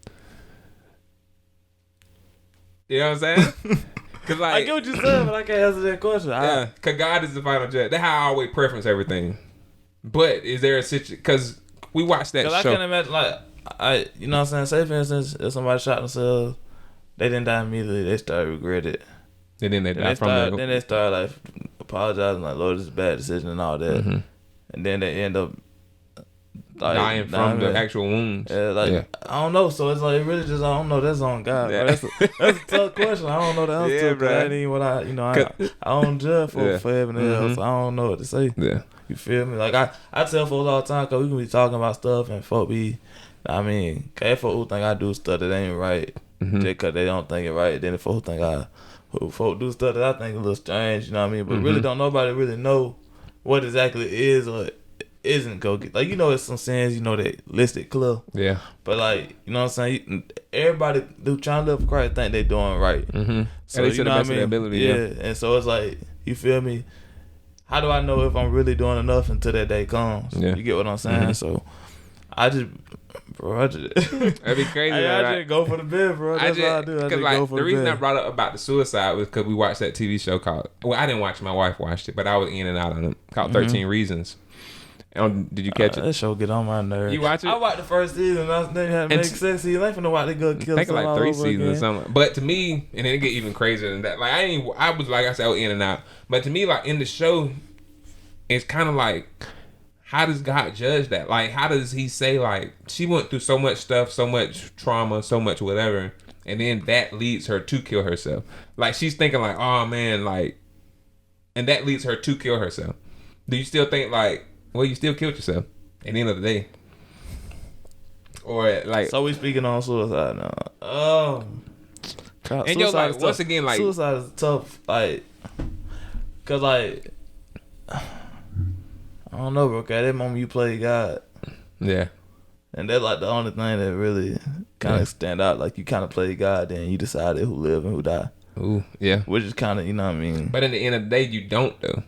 you know what I'm saying? Cause like, I get what you're saying, but I can't answer that question. Yeah, cause God is the final judge. That's how I always preference everything. But is there a situation? Cause we watched that show. I can't imagine, like, you know what I'm saying? Say for instance, if somebody shot themselves, they didn't die immediately. They started regret it. And then they start like apologizing, like, Lord, this is a bad decision and all that. And then they end up dying from the actual wounds. Yeah, I don't know. So it's like, it really just, I don't know. That's on God. Yeah. That's a tough question. I don't know the answer to that. That ain't what I don't judge for heaven and hell, so I don't know what to say. Yeah. You feel me? Like, I tell folks all the time, because we can be talking about stuff and folk be, if folks who think I do stuff that ain't right, just because they don't think it right, then if folks think folk do stuff that I think a little strange, you know what I mean? But really don't nobody really know what exactly it is or isn't go get. Like, it's some sins, that listed clear. Yeah. But like, you know what I'm saying? Everybody who trying to live for Christ think they doing right. Mm-hmm. So, you know what I mean? Ability, yeah. And so it's like, you feel me? How do I know if I'm really doing enough until that day comes? Yeah. You get what I'm saying? Mm-hmm. So I just that'd be crazy. I just go for the bed, bro. That's what I do. I just go for the reason I brought up about the suicide was because we watched that TV show called, well, I didn't watch it, my wife watched it, but I was in and out on it, called 13 Reasons. Did you catch it? That show get on my nerves. You watch it? I watched the first season. Then had to make sex. You ain't finna watch they go kill someone like 3 seasons or something. But to me, and then it get even crazier than that. Like I was like I said, I was in and out. But to me, like in the show, it's kind of like, how does God judge that? Like, how does He say, like, she went through so much stuff, so much trauma, so much whatever, and then that leads her to kill herself. Like, she's thinking like, oh man, like, and that leads her to kill herself. Do you still think like, well, you still killed yourself at the end of the day? Or like, so we speaking on suicide now. Oh, and yo, like once again, like suicide is tough, like, cause like, I don't know, bro. Okay, that moment you play God, yeah, and that's like the only thing that really kind of stand out. Like, you kind of play God, then you decided who live and who die. Ooh, yeah, which is kind of, you know what I mean. But in the end of the day, you don't though.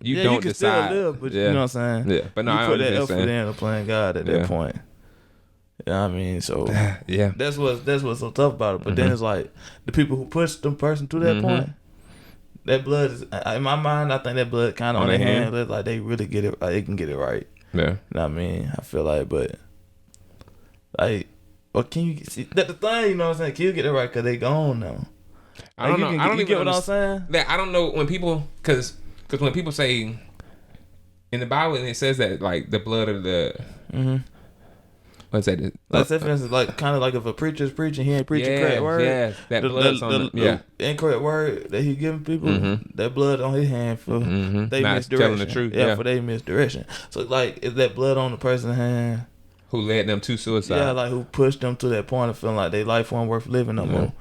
You don't can decide. Still live, but you know what I'm saying? Yeah. But no, you put that effort in of playing God at that point. You know what I mean? So yeah. That's what's so tough about it. But then it's like the people who push the person to that point, that blood is, in my mind, I think that blood kind of on their hand. Like, they really get it, like, they can get it right. Yeah. You know what I mean? I feel like, but like, or can you see that the thing, you know what I'm saying? Can you get it right because they gone now? I don't know. I don't even get what I'm saying? That I don't know when people, because when people say in the Bible, and it says that like the blood of the what's that? Like, say for instance, like kind of like if a preacher's preaching, he ain't preaching correct word. Yeah, that blood's on the incorrect word that he giving people. That blood on his hand for they not misdirection. Telling the truth. Yeah, for they misdirection. So like, is that blood on the person's hand who led them to suicide? Yeah, like who pushed them to that point of feeling like their life wasn't worth living no more.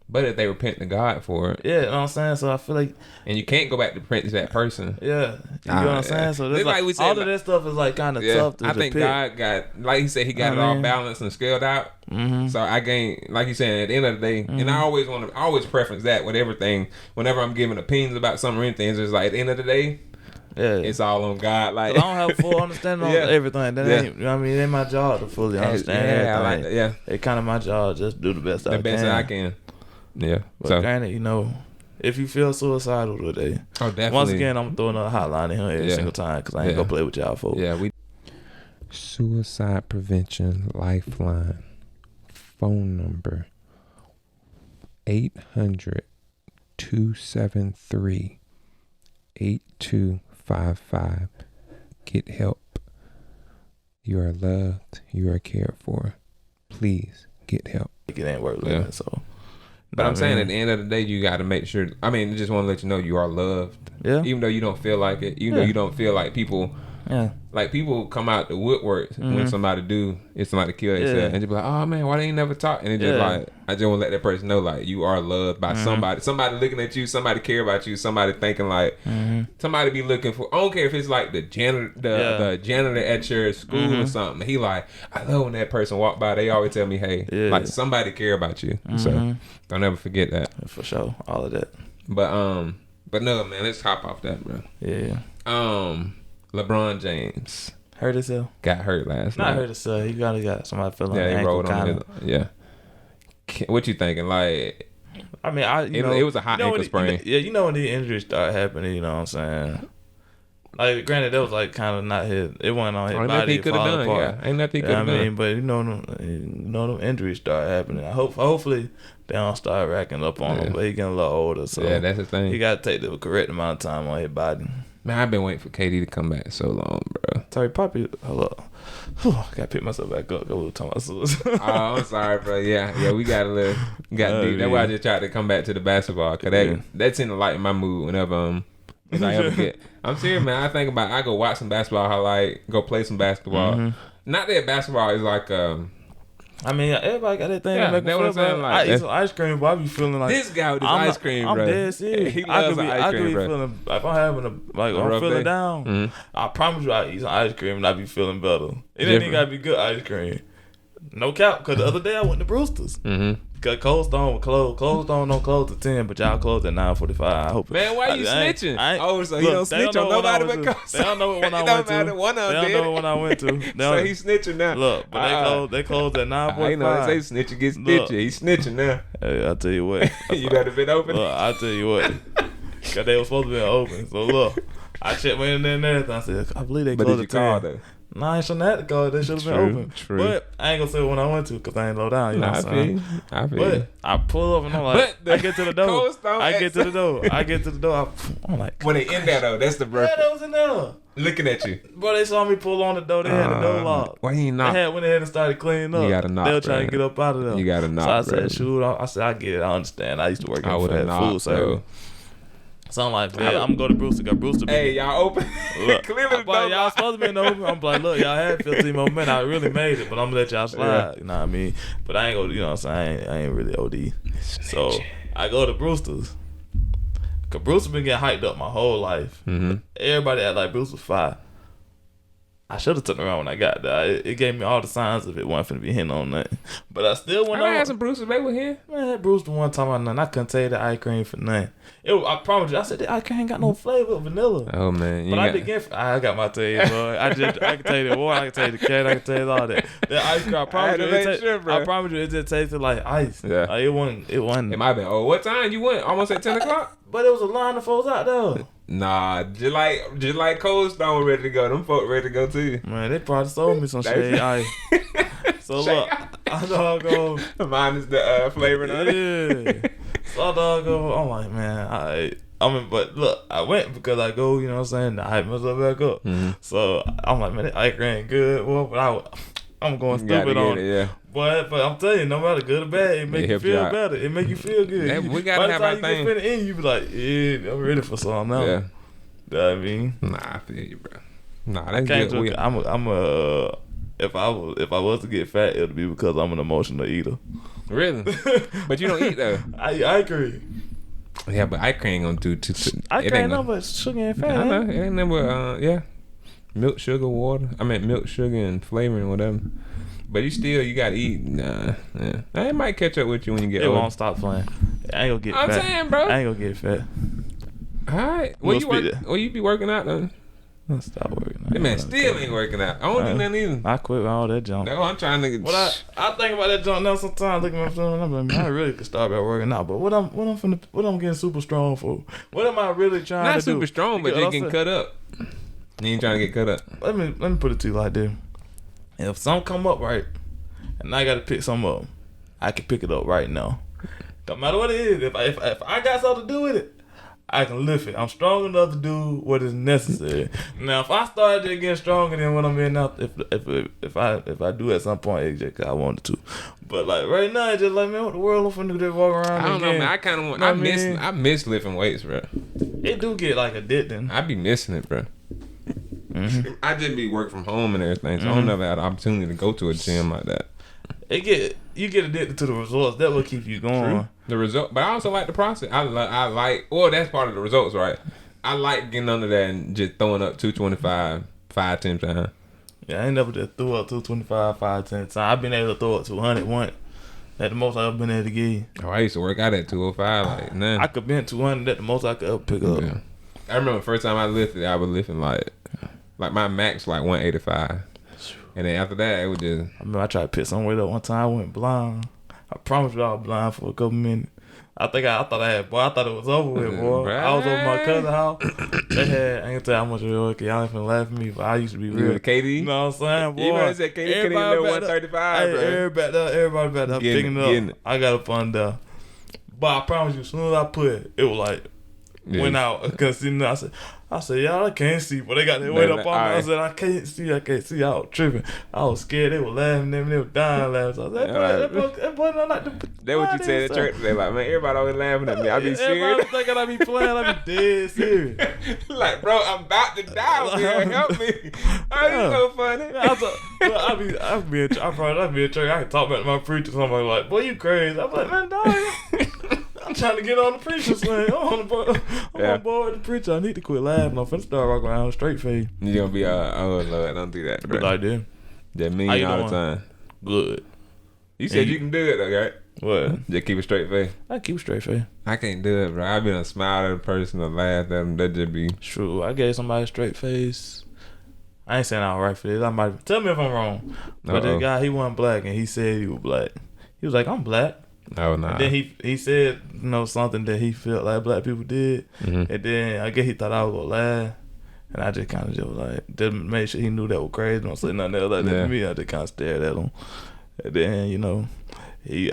But if they repent to God for it. Yeah, you know what I'm saying? So I feel like... And you can't go back to repent to that person. Yeah. You know what I'm saying? So that's like we said, all of that stuff is like kind of tough to I think God got... Like he said, he got it all balanced and scaled out. So I gain... Like you said, at the end of the day... And I always preference that with everything. Whenever I'm giving opinions about something or anything, it's just like, at the end of the day... Yeah, it's all on God. Like, I don't have full understanding on everything. That ain't, you know what I mean? It ain't my job to fully understand everything. It's kind of my job just do the best I can. The best I can. Yeah. But granted, you know, if you feel suicidal today, once again, I'm throwing a hotline in here every single time because I ain't gonna play with y'all folks. Yeah, Suicide Prevention Lifeline phone number 800-273-8255. Get help. You are loved. You are cared for. Please get help. It ain't worth living, so. But I'm saying at the end of the day, you got to make sure. I mean, I just want to let you know you are loved. Yeah. Even though you don't feel like it. Even though you don't feel like people. Yeah. Like, people come out the woodwork when somebody kill themselves, and they be like, "Oh man, why they ain't never talk?" And it's just like, I just want to let that person know, like, you are loved by somebody. Somebody looking at you. Somebody care about you. Somebody thinking like, somebody be looking for. I don't care if it's like the janitor, the janitor at your school or something. He like, I love when that person walk by. They always tell me, hey, like, somebody care about you. So don't ever forget that. For sure, all of that. But no, man, let's hop off that, bro. Yeah. LeBron James hurt himself. Got hurt last night. Not hurt himself. He got somebody feeling. Yeah, he rolled on his. Yeah. What you thinking? Like, I mean, it was a hot ankle sprain. You know when the injuries start happening. You know what I'm saying? Like, granted, that was like kind of not his. It wasn't on his body. He could have done. Yeah. Ain't nothing he could have done. I mean, but you know, them injuries start happening. Hopefully they don't start racking up on him. But he getting a little older, so yeah, that's the thing. He got to take the correct amount of time on his body. Man, I've been waiting for KD to come back so long, bro. Terry Poppy. Hold up. I gotta pick myself back up. Go talk about suicide. Oh, I'm sorry, bro. Yeah, we got deep. That's why I just tried to come back to the basketball, cause that seemed to lighten my mood whenever if I ever get. I'm serious, man. I go watch some basketball highlight, go play some basketball. Mm-hmm. Not that basketball is like I mean, everybody got that thing. Yeah, that's what I'm saying. Like, I eat some ice cream, but I be feeling like this guy with his ice cream, I'm bro. dead serious. He loves ice cream, bro. Feeling like I'm having I'm feeling down. Mm-hmm. I promise you, I eat some ice cream and I be feeling better. It ain't even gotta be good ice cream. No cap, because the other day I went to Brewster's. Mm-hmm. Because Cold Stone was closed. Cold Stone don't close at 10, but y'all closed at 9:45. I hope. Man, why you snitching? So he don't snitch on nobody but Cold Stone. They don't know what one I went to. They don't know what I went to. So he's snitching now. Look, but they closed at 9:45. You know, they say snitching gets stitchy. He's snitching now. Hey, I'll tell you what. You better been open. Look, I'll tell you what. Because they were supposed to be open. So look, I checked my internet and everything. I said, I believe they closed at 10. Call, though? No, I ain't shouldn't have to call. They should have been open. True. But I ain't gonna say when I went to because I ain't low down. You know what I'm saying? I feel but I pull up and I'm like, I get to the door. I get to the door. I'm like, when they in there though, that's the birth. Yeah, they was in there. Looking at you. Bro, they saw me pull on the door. They had the door locked. Why you not? They went ahead and started cleaning up. You got to knock. They were trying to get up out of there. You got to knock. So I said, shoot. I said, I get it. I understand. I used to work in food service. So I'm like, man, I'm gonna go to Brewster. Got Brewster. Hey, y'all open. Look, clearly y'all supposed to be in the open. I'm like, look, y'all had 15 more minutes. I really made it, but I'm gonna let y'all slide. Yeah. You know what I mean? But I ain't gonna, you know what I'm saying? I ain't really OD. So I go to Brewster's. Cause Brewster been getting hyped up my whole life. Mm-hmm. Everybody act like Brewster was fire. I should have turned around when I got there. It gave me all the signs of it wasn't finna be hitting on nothing. But I still went on. I had some Brewster back with him. Man, I had Brewster one time about nothing. I couldn't tell you the ice cream for nothing. I promise you. I said the ice cream ain't got no flavor of vanilla. Oh man, but I got my taste, boy. I can tell you the water. I can tell you the cat. I can tell you all that. The ice cream. I promise you, it just tasted like ice. Yeah. Like, it wasn't. It might have been. Oh, what time you went? Almost at 10 o'clock. But it was a line of folks out there. Nah, just like Cold Stone ready to go. Them folk ready to go too. Man, they probably sold me some shade ice. So look, I doggo. Mine is the flavor. Yeah. So I doggo. I'm like, man, but look, I went because I go, you know what I'm saying, to hype myself back up. Mm-hmm. So I'm like, man, that ice cream ain't good. Well, but I'm going stupid on it. Yeah. But I'm telling you, no matter good or bad, it make you feel better. It make you feel good. Yeah, we gotta have our thing. By the time you get finished, you be like, yeah, I'm ready for something now. Yeah. You know what I mean? Nah, I feel you, bro. Nah, that's good. If I was to get fat, it'll be because I'm an emotional eater. Really? But you don't eat though. I eat ice cream. Yeah, but ice cream ain't gonna do too. Ice cream no, but sugar and fat. I know. It ain't never. Milk, sugar, water. I mean milk, sugar, and flavoring, whatever. But you gotta eat. Nah, yeah. It might catch up with you when you get older. It won't stop playing. I ain't gonna get fat. I'm saying, bro. I ain't gonna get fat. Alright. Well, you be working out then? I'll stop working out. That man still ain't working out. I don't do nothing either. I quit with all that junk. No, I'm trying to. I think about that junk now sometimes. Looking at my phone, I'm like, man, I really could start back working out. But what I'm getting super strong for? What am I really trying to do? Not super strong, but you can cut up. You ain't trying to get cut up. Let me put it to you like this. If something come up right, and I got to pick something up, I can pick it up right now. No matter what it is, if I got something to do with it, I can lift it. I'm strong enough to do what is necessary. Now, if I start just getting stronger than what I'm in now, if I do at some point, it's just 'cause I wanted to. But like right now, it's just like, man, what the world I'm finna do? Walk around. I don't know, man. I kind of want. I miss lifting weights, bro. It do get like addicting. I be missing it, bro. Mm-hmm. I just be work from home and everything, so I don't never have the opportunity to go to a gym like that. You get addicted to the results. That will keep you going. True. The result, but I also like the process. I like. Well, that's part of the results, right? I like getting under that and just throwing up 225 5-10 times. Yeah, I ain't never just threw up 225 5-10 times. I've been able to throw up 200 once. That's the most I've been able to give. Oh, I used to work out at 205. Like, nah. I could bench 200. That's the most I could ever pick up. Yeah. I remember the first time I lifted, I was lifting like my max like 185. And then after that, it was just. I remember I tried to pick some weight up one time. I went blind. I promised you I was blind for a couple minutes. I thought it was over with, boy. Right. I was over my cousin's house. They had, I ain't gonna tell you how much it was, cause y'all ain't finna laugh at me, but I used to be real. KD? You know what I'm saying, boy? You know what said KD couldn't even know 135, bro. Everybody back there picking up. I got up on there. But I promise you, as soon as I put it, it was like went out because I said, y'all, I can't see, but they got their weight up on me. I said, I can't see. I was tripping. I was scared. They were laughing. They were dying laughing. So I was like, that boy don't like to. That's what you said at church. They like, man, everybody always laughing at me. I be serious. Everybody thinking I be playing. I be dead serious. Like, bro, I'm about to die over here. Help me. Oh, you so funny. I be in church. I can talk back to my preacher. Somebody like, boy, you crazy. I'm like, man, dog. I'm trying to get on the preacher's thing. I'm on board with the preacher. I need to quit laughing. I'm finna start rocking around straight face. You gonna be oh Lord, don't do that. Be like that. That mean all the time. Good. You said you can do it though, right? What? Just keep a straight face. I keep a straight face. I can't do it, bro. I be a smile at a person or laugh at them. That just be true. I gave somebody a straight face. I ain't saying I was right for this. I might tell me if I'm wrong. But that guy, he wasn't black, and he said he was black. He was like, I'm black. Oh no. And then he said, something that he felt like black people did. Mm-hmm. And then I guess he thought I was gonna laugh. And I just kind of just like, didn't make sure he knew that was crazy. Don't say nothing else like that to me. I just kind of stared at him. And then,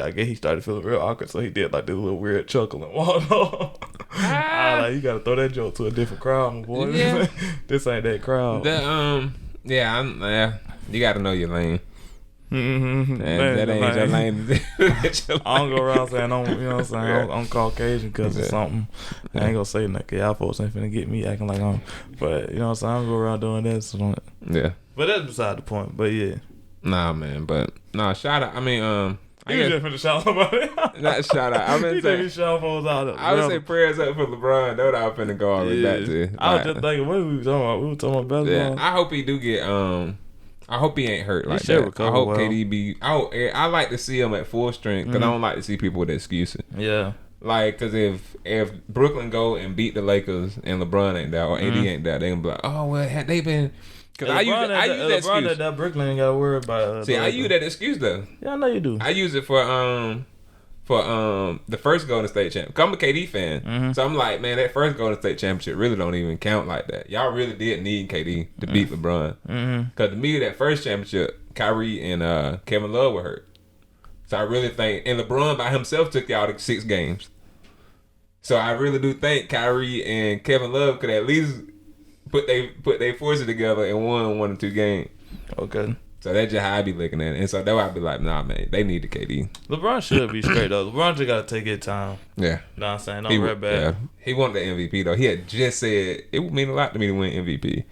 I guess he started feeling real awkward. So he did like this little weird chuckle and walked off. I was like, you gotta throw that joke to a different crowd, my boy. Yeah. This ain't that crowd. You gotta know your lane. Mm-hmm. That ain't your lane. I don't go around saying I'm Caucasian because of something. I ain't gonna say nothing. Y'all folks ain't finna get me acting like I'm. But you know what I'm saying? I don't go around doing that. So yeah. But that's beside the point. But yeah. Nah, man. But shout out. I mean, I guess just finna shout somebody. Not shout out. I've been saying shout folks out. I would say prayers up for LeBron. That's what I was finna go all the way back to. I was just thinking, what we were talking about? We were talking about basketball. Yeah. I hope he do get I hope he ain't hurt like that. I hope KD be. I like to see him at full strength because I don't like to see people with excuses. Yeah. Like, cause if Brooklyn go and beat the Lakers and LeBron ain't there or AD ain't there, they gonna be like, oh well, had they been? Cause I use that excuse. That Brooklyn ain't gotta worry about. See, I use that excuse though. Yeah, I know you do. I use it for the first Golden State championship. I'm a KD fan, so I'm like, man, that first Golden State championship really don't even count like that. Y'all really did need KD to beat LeBron, because to me that first championship, Kyrie and Kevin Love were hurt. So I really think, and LeBron by himself took y'all to 6 games. So I really do think Kyrie and Kevin Love could at least put they forces together and won 1 or 2 games. Okay. So that's just how I be looking at it. And so that's why I be like, nah, man, they need the KD. LeBron should be straight up. LeBron just got to take his time. Yeah. You know what I'm saying? Don't rap back. Yeah. He wanted the MVP, though. He had just said it would mean a lot to me to win MVP.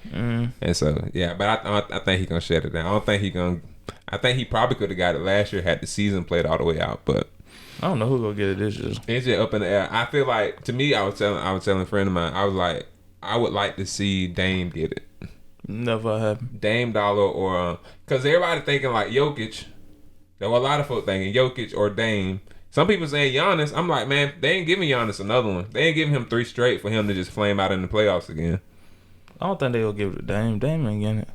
And so, yeah, but I think he's going to shut it down. I think he probably could have got it last year had the season played all the way out, but I don't know who's going to get it this year. It's just up in the air. I feel like, to me, I was telling a friend of mine, I was like, I would like to see Dame get it. Never happened. Dame Dollar or because everybody thinking like Jokic. There were a lot of folks thinking Jokic or Dame. Some people saying Giannis. I'm like, man, they ain't giving Giannis another one. They ain't giving him 3 straight for him to just flame out in the playoffs again. I don't think they'll give it to Dame. Dame ain't getting it.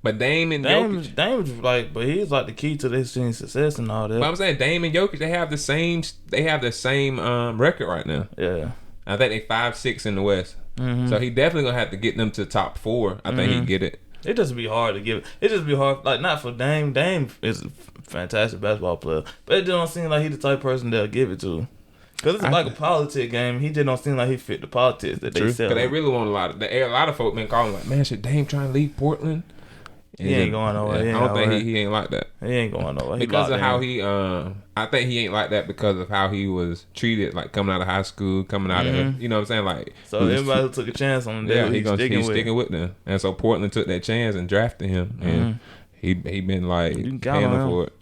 But Dame and Jokic. Dame's like, but he's like the key to this team's success and all that. But I'm saying Dame and Jokic, they have the same. They have the same record right now. Yeah. I think they 5-6 in the West. So he definitely gonna have to get them to top 4. I think he get it. It just be hard to give it. It just be hard, like not for Dame. Dame is a fantastic basketball player, but it don't seem like he the type of person they'll give it to. Cause it's like a politic game. He just don't seem like he fit the politics that they sell. Cause they really want a lot of folk been calling like, man, should Dame try and leave Portland? He ain't going nowhere. I don't think he ain't like that. He ain't going nowhere. Because of how he, I think he ain't like that because of how he was treated, like coming out of high school, coming out of, you know what I'm saying? Like, so everybody who took a chance on him, he's sticking with them. And so Portland took that chance and drafted him, and he been like paying them for it.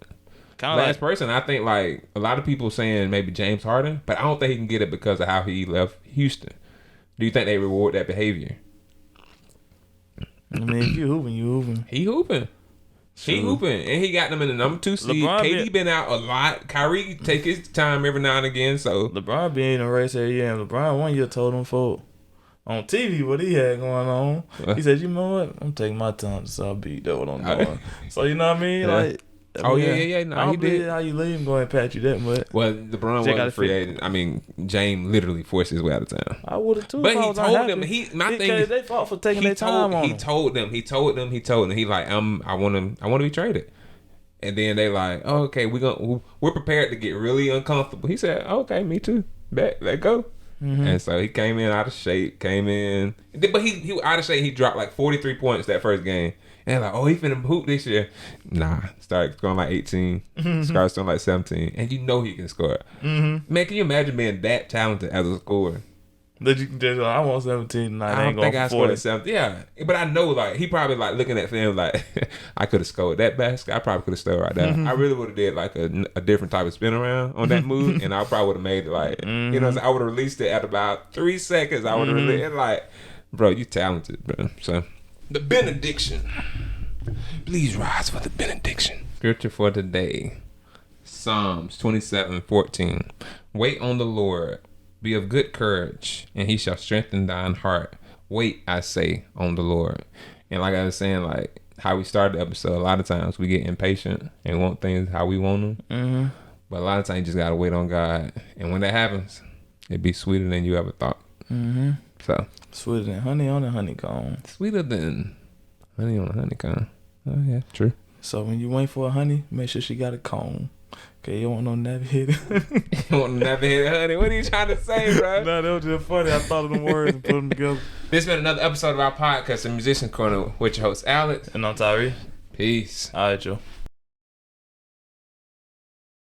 Last person, I think like a lot of people saying maybe James Harden, but I don't think he can get it because of how he left Houston. Do you think they reward that behavior? I mean, if you hooping, you hooping. He hooping. Sure. He hooping. And he got them in the number 2 seed. KD been out a lot. Kyrie take his time every now and again. So LeBron be in a race every year. And LeBron 1 year told him for on TV what he had going on. He said, you know what? I'm taking my time to South Beat. That's what I'm doing. So you know what I mean? Yeah. Like, yeah. No, he did. How you leave him go and pat you that much. Well, LeBron wasn't a free agent. I mean, James literally forced his way out of town. I would have too. But he told them. They fought for taking their time on him. He told them. He like, I want to be traded. And then they like, oh, okay, we're prepared to get really uncomfortable. He said, okay, me too. Bet, let go. And so he came in out of shape, but he out of shape. He dropped like 43 points that first game. And like, oh, he finna hoop this year. Nah, started scoring like 18. Started scoring like 17. And you know he can score. Man, can you imagine being that talented as a scorer? I want 17. I don't think I scored at 17. Yeah, but I know like he probably like looking at film like I could have scored that basket. I probably could have scored right there. I really would have did like a different type of spin around on that move, and I probably would have made it like you know I would have released it at about 3 seconds. I would have released it like, bro, you talented, bro. So the benediction. Please rise for the benediction. Scripture for today, Psalms 27:14. Wait on the Lord. Be of good courage, and he shall strengthen thine heart. Wait, I say, on the Lord. And like I was saying, like how we started the episode, a lot of times we get impatient and want things how we want them. But a lot of times you just got to wait on God. And when that happens, it'd be sweeter than you ever thought. So sweeter than honey on a honeycomb. Sweeter than honey on a honeycomb. Oh, yeah, true. So when you wait for a honey, make sure she got a comb. Okay, you don't want no nappy-headed. You want no nappy-headed honey? What are you trying to say, bro? No, that was just funny. I thought of them words and put them together. This has been another episode of our podcast, The Musician Corner, with your host, Alex. And I'm Tyree. Peace. All right, Joe.